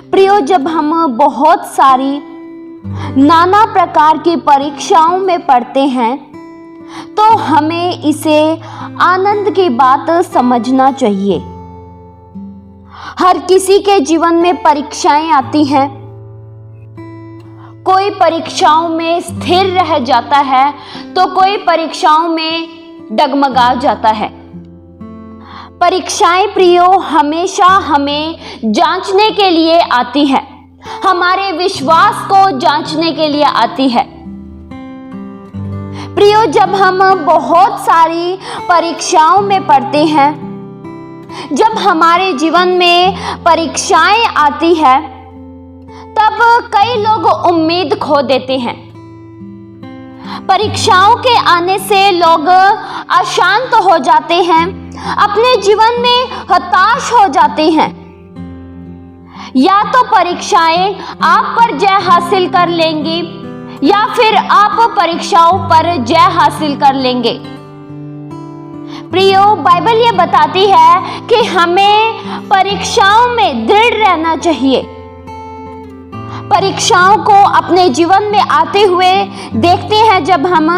प्रियो, जब हम बहुत सारी नाना प्रकार की परीक्षाओं में पढ़ते हैं तो हमें इसे आनंद की बात समझना चाहिए। हर किसी के जीवन में परीक्षाएं आती हैं। कोई परीक्षाओं में स्थिर रह जाता है तो कोई परीक्षाओं में डगमगा जाता है। परीक्षाएं प्रियो हमेशा हमें जांचने के लिए आती है, हमारे विश्वास को जांचने के लिए आती है। प्रियो, जब हम बहुत सारी परीक्षाओं में पढ़ते हैं, जब हमारे जीवन में परीक्षाएं आती है, तब कई लोग उम्मीद खो देते हैं। परीक्षाओं के आने से लोग अशांत हो जाते हैं, अपने जीवन में हताश हो जाते हैं। या तो परीक्षाएं आप पर जय हासिल कर लेंगी या फिर आप परीक्षाओं पर जय हासिल कर लेंगे। प्रियो, बाइबल ये बताती है कि हमें परीक्षाओं में दृढ़ रहना चाहिए। परीक्षाओं को अपने जीवन में आते हुए देखते हैं जब हम,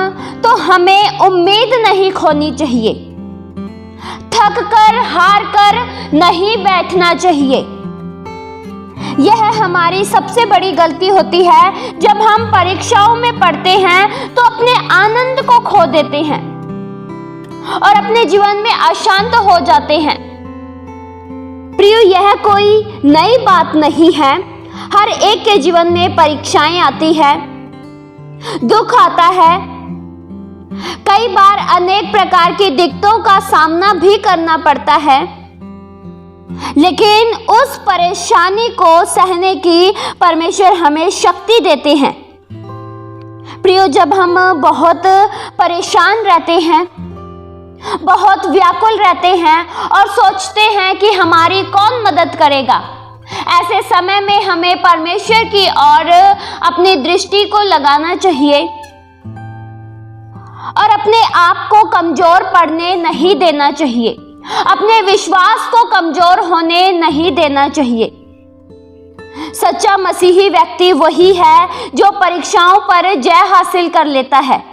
तो हमें उम्मीद नहीं खोनी चाहिए। थक कर, हार कर नहीं बैठना चाहिए। यह हमारी सबसे बड़ी गलती होती है। जब हम परीक्षाओं में पढ़ते हैं तो अपने आनंद को खो देते हैं और अपने जीवन में अशांत हो जाते हैं। प्रियो, यह कोई नई बात नहीं है। हर एक के जीवन में परीक्षाएं आती है, दुख आता है, कई बार अनेक प्रकार की दिक्कतों का सामना भी करना पड़ता है, लेकिन उस परेशानी को सहने की परमेश्वर हमें शक्ति देते हैं। प्रियो, जब हम बहुत परेशान रहते हैं, बहुत व्याकुल रहते हैं और सोचते हैं कि हमारी कौन मदद करेगा, ऐसे समय में हमें परमेश्वर की ओर अपनी दृष्टि को लगाना चाहिए और अपने आप को कमजोर पड़ने नहीं देना चाहिए, अपने विश्वास को कमजोर होने नहीं देना चाहिए। सच्चा मसीही व्यक्ति वही है जो परीक्षाओं पर जय हासिल कर लेता है।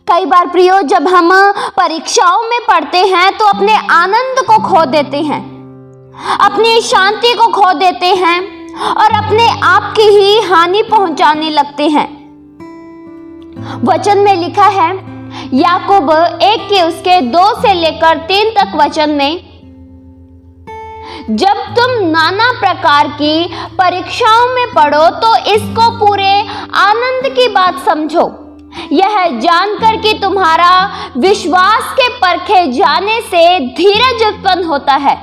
कई बार प्रियो, जब हम परीक्षाओं में पढ़ते हैं तो अपने आनंद को खो देते हैं, अपनी शांति को खो देते हैं और अपने आप की ही हानि पहुंचाने लगते हैं। वचन में लिखा है, याकूब 1 के उसके 2 से लेकर 3 तक वचन में, जब तुम नाना प्रकार की परीक्षाओं में पढ़ो तो इसको पूरे आनंद की बात समझो, यह जानकर कि तुम्हारा विश्वास के परखे जाने से धीरज उत्पन्न होता है।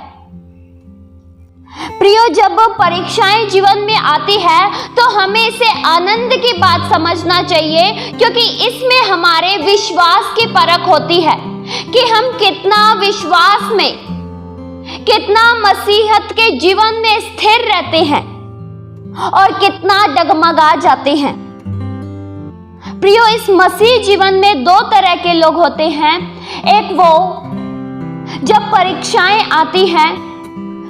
प्रियो, जब परीक्षाएं जीवन में आती है तो हमें इसे आनंद की बात समझना चाहिए, क्योंकि इसमें हमारे विश्वास की परख होती है कि हम कितना विश्वास में, कितना मसीहत के जीवन में स्थिर रहते हैं और कितना डगमगा जाते हैं। प्रियो, इस मसीह जीवन में 2 तरह के लोग होते हैं। एक वो जब परीक्षाएं आती हैं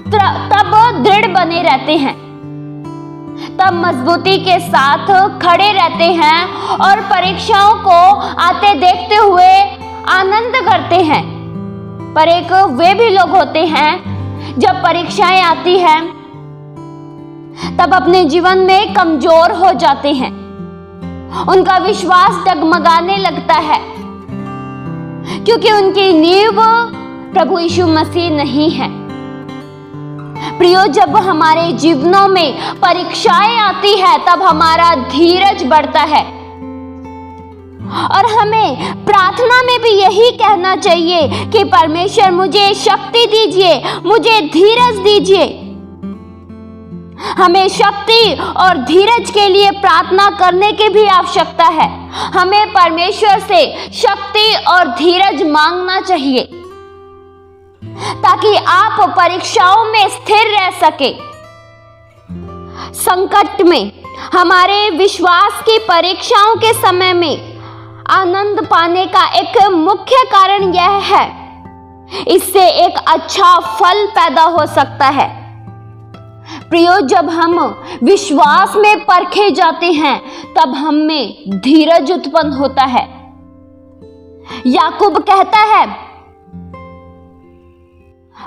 तब दृढ़ बने रहते हैं, तब मजबूती के साथ खड़े रहते हैं और परीक्षाओं को आते देखते हुए आनंद करते हैं। पर एक वे भी लोग होते हैं जब परीक्षाएं आती हैं तब अपने जीवन में कमजोर हो जाते हैं, उनका विश्वास डगमगाने लगता है, क्योंकि उनकी नींव प्रभु यीशु मसीह नहीं है। प्रियो, जब हमारे जीवनों में परीक्षाएं आती है तब हमारा धीरज बढ़ता है और हमें प्रार्थना में भी यही कहना चाहिए कि परमेश्वर मुझे शक्ति दीजिए, मुझे धीरज दीजिए। हमें शक्ति और धीरज के लिए प्रार्थना करने की भी आवश्यकता है। हमें परमेश्वर से शक्ति और धीरज मांगना चाहिए ताकि आप परीक्षाओं में स्थिर रह सके। संकट में, हमारे विश्वास की परीक्षाओं के समय में आनंद पाने का एक मुख्य कारण यह है, इससे एक अच्छा फल पैदा हो सकता है। प्रियो, जब हम विश्वास में परखे जाते हैं तब हम में धीरज उत्पन्न होता है। याकूब कहता है,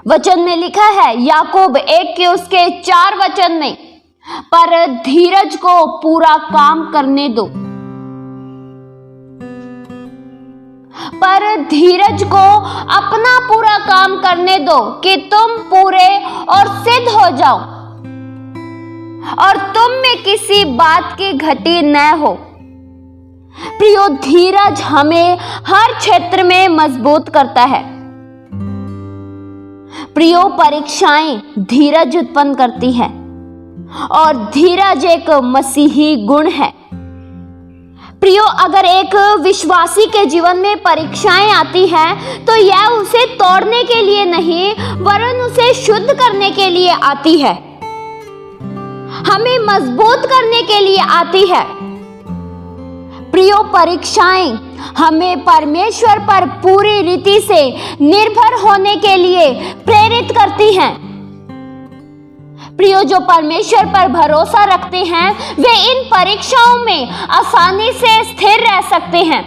वचन में लिखा है, याकूब 1 के उसके 4 वचन में, पर धीरज को पूरा काम करने दो, पर धीरज को अपना पूरा काम करने दो कि तुम पूरे और सिद्ध हो जाओ और तुम में किसी बात की घटी न हो। प्रियो, धीरज हमें हर क्षेत्र में मजबूत करता है। प्रियो, परीक्षाएं धीरज उत्पन्न करती हैं और धीरज एक मसीही गुण है। प्रियो, अगर एक विश्वासी के जीवन में परीक्षाएं आती हैं तो यह उसे तोड़ने के लिए नहीं वरन उसे शुद्ध करने के लिए आती है, हमें मजबूत करने के लिए आती है। प्रियो, परीक्षाएं हमें परमेश्वर पर पूरी रीति से निर्भर होने के लिए प्रेरित करती हैं। प्रियो, जो परमेश्वर पर भरोसा रखते हैं वे इन परीक्षाओं में आसानी से स्थिर रह सकते हैं।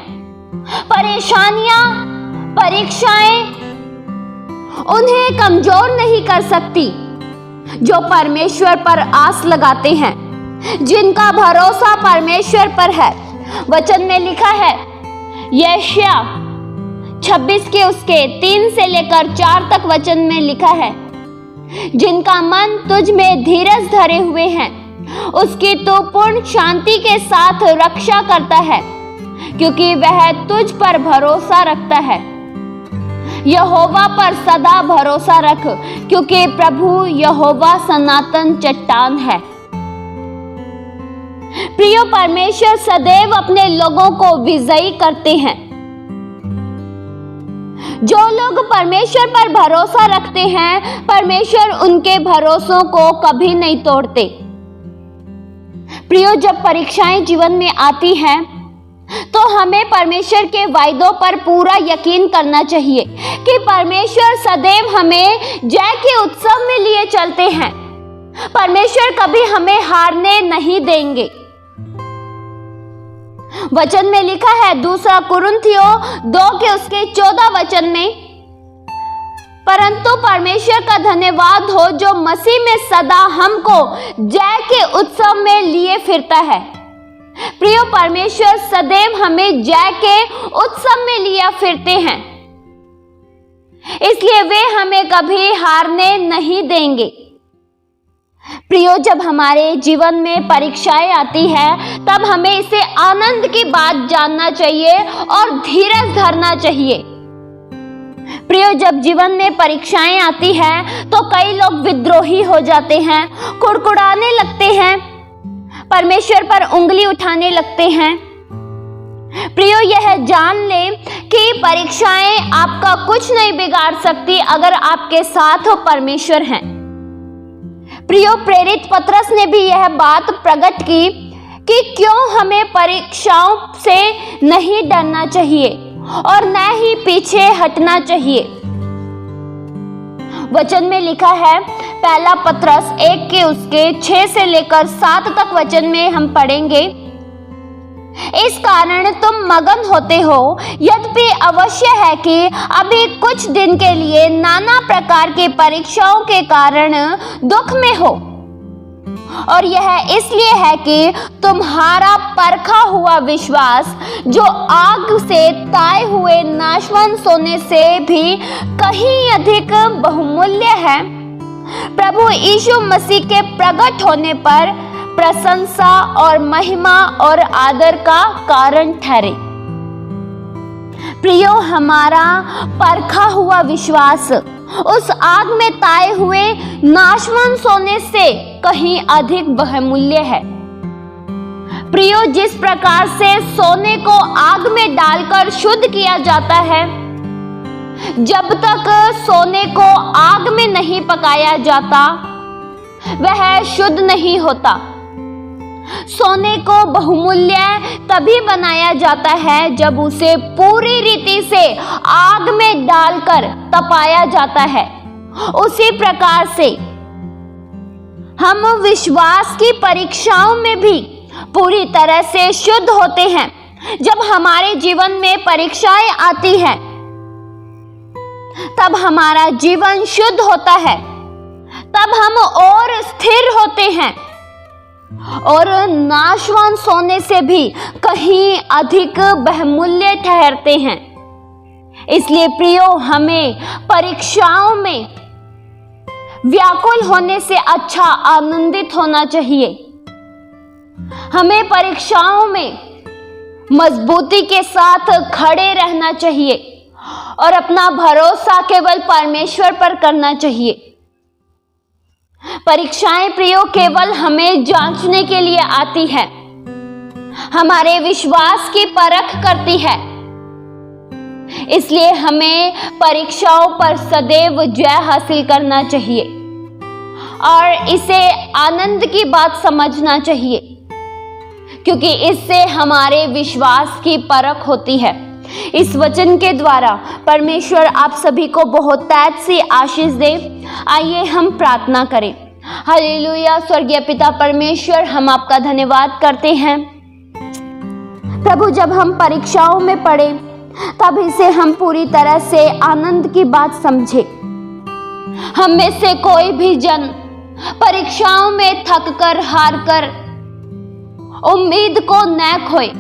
परेशानियां, परीक्षाएं उन्हें कमजोर नहीं कर सकती। जो परमेश्वर पर आस लगाते हैं, जिनका भरोसा परमेश्वर पर है, वचन में लिखा है, यशायाह 26 के उसके 3 से लेकर 4 तक वचन में लिखा है, जिनका मन तुझ में धीरज धरे हुए हैं, उसकी तो पूर्ण शांति के साथ रक्षा करता है, क्योंकि वह तुझ पर भरोसा रखता है। यहोवा पर सदा भरोसा रख, क्योंकि प्रभु यहोवा सनातन चट्टान है। प्रियो, परमेश्वर सदैव अपने लोगों को विजयी करते हैं। जो लोग परमेश्वर पर भरोसा रखते हैं, परमेश्वर उनके भरोसों को कभी नहीं तोड़ते। प्रियो, जब परीक्षाएं जीवन में आती हैं तो हमें परमेश्वर के वायदों पर पूरा यकीन करना चाहिए कि परमेश्वर सदैव हमें जय के उत्सव में लिए चलते हैं। परमेश्वर कभी हमें हारने नहीं देंगे। वचन में लिखा है 2 कुरिन्थियों 2 के उसके 14 वचन में, परंतु परमेश्वर का धन्यवाद हो जो मसीह में सदा हमको जय के उत्सव में लिए फिरता है। प्रियो, परमेश्वर सदैव हमें जय के उत्सव में लिया फिरते हैं, इसलिए वे हमें कभी हारने नहीं देंगे। प्रियो, जब हमारे जीवन में परीक्षाएं आती है तब हमें इसे आनंद की बात जानना चाहिए और धीरज धरना चाहिए। प्रियो, जब जीवन में परीक्षाएं आती हैं तो कई लोग विद्रोही हो जाते हैं, कुड़कुड़ाने लगते हैं, परमेश्वर पर उंगली उठाने लगते हैं। प्रियो, यह जान ले कि परीक्षाएं आपका कुछ नहीं बिगाड़ सकती अगर आपके साथ परमेश्वर हैं। प्रियो, प्रेरित पतरस ने भी यह बात प्रकट की कि क्यों हमें परीक्षाओं से नहीं डरना चाहिए और न ही पीछे हटना चाहिए। वचन में लिखा है, पहला पतरस 1 के उसके 6 से लेकर 7 तक वचन में हम पढ़ेंगे, इस कारण तुम मगन होते हो, यद्यपि अवश्य है कि अभी कुछ दिन के लिए नाना प्रकार की परीक्षाओं के कारण दुख में हो, और यह इसलिए है कि तुम्हारा परखा हुआ विश्वास, जो आग से ताए हुए नाशवान सोने से भी कहीं अधिक बहुमूल्य है, प्रभु यीशु मसीह के प्रकट होने पर प्रशंसा और महिमा और आदर का कारण ठहरे। प्रियो, हमारा परखा हुआ विश्वास उस आग में ताए हुए नाशवान सोने से कहीं अधिक बहुमूल्य है। प्रियो, जिस प्रकार से सोने को आग में डालकर शुद्ध किया जाता है, जब तक सोने को आग में नहीं पकाया जाता वह शुद्ध नहीं होता। सोने को बहुमूल्य तभी बनाया जाता है जब उसे पूरी रीति से आग में डालकर तपाया जाता है। उसी प्रकार से हम विश्वास की परीक्षाओं में भी पूरी तरह से शुद्ध होते हैं। जब हमारे जीवन में परीक्षाएं आती हैं, तब हमारा जीवन शुद्ध होता है, तब हम और स्थिर होते हैं और नाशवान सोने से भी कहीं अधिक बहुमूल्य ठहरते हैं। इसलिए प्रियो, हमें परीक्षाओं में व्याकुल होने से अच्छा आनंदित होना चाहिए। हमें परीक्षाओं में मजबूती के साथ खड़े रहना चाहिए और अपना भरोसा केवल परमेश्वर पर करना चाहिए। परीक्षाएं प्रियो केवल हमें जांचने के लिए आती है, हमारे विश्वास की परख करती है। इसलिए हमें परीक्षाओं पर सदैव जय हासिल करना चाहिए और इसे आनंद की बात समझना चाहिए, क्योंकि इससे हमारे विश्वास की परख होती है। इस वचन के द्वारा परमेश्वर आप सभी को बहुत तेज सी आशीष दे। आइए हम प्रार्थना करें। हालेलुया। स्वर्गीय पिता परमेश्वर, हम आपका धन्यवाद करते हैं प्रभु। जब हम परीक्षाओं में पड़े, तब इसे हम पूरी तरह से आनंद की बात समझे। हम में से कोई भी जन परीक्षाओं में थक कर, हार कर उम्मीद को न खोए,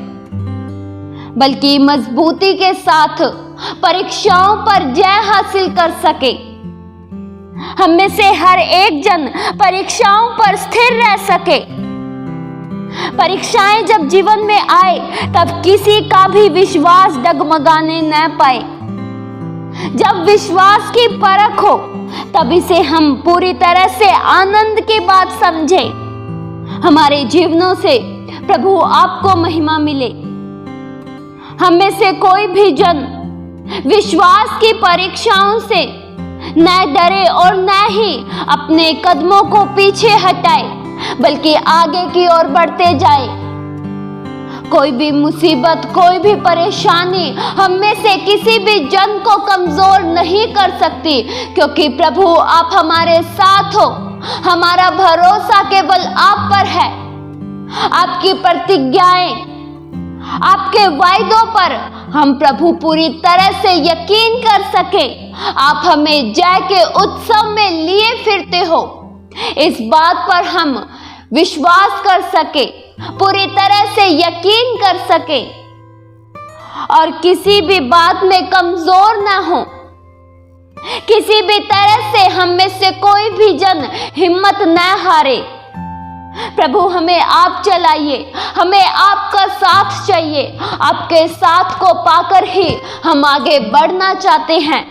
बल्कि मजबूती के साथ परीक्षाओं पर जय हासिल कर सके। हम में से हर एक जन परीक्षाओं पर स्थिर रह सके। परीक्षाएं जब जीवन में आए, तब किसी का भी विश्वास डगमगाने न पाए। जब विश्वास की परख हो, तब इसे हम पूरी तरह से आनंद की बात समझे। हमारे जीवनों से प्रभु आपको महिमा मिले। हम में से कोई भी जन विश्वास की परीक्षाओं से न डरे और न ही अपने कदमों को पीछे हटाए, बल्कि आगे की ओर बढ़ते जाए। कोई भी मुसीबत, कोई भी परेशानी हम में से किसी भी जन को कमजोर नहीं कर सकती, क्योंकि प्रभु आप हमारे साथ हो। हमारा भरोसा केवल आप पर है। आपकी प्रतिज्ञाएं, आपके वायदों पर हम प्रभु पूरी तरह से यकीन कर सके। आप हमें जय के उत्सव में लिए फिरते हो, इस बात पर हम विश्वास कर सके, पूरी तरह से यकीन कर सके और किसी भी बात में कमजोर ना हो। किसी भी तरह से हम में से कोई भी जन हिम्मत न हारे। प्रभु हमें आप चलाइए, हमें आपका साथ चाहिए। आपके साथ को पाकर ही हम आगे बढ़ना चाहते हैं।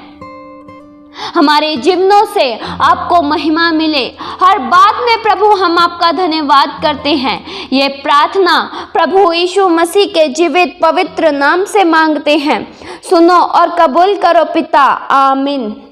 हमारे जीवनों से आपको महिमा मिले। हर बात में प्रभु हम आपका धन्यवाद करते हैं। ये प्रार्थना प्रभु यीशु मसीह के जीवित पवित्र नाम से मांगते हैं। सुनो और कबूल करो पिता। आमीन।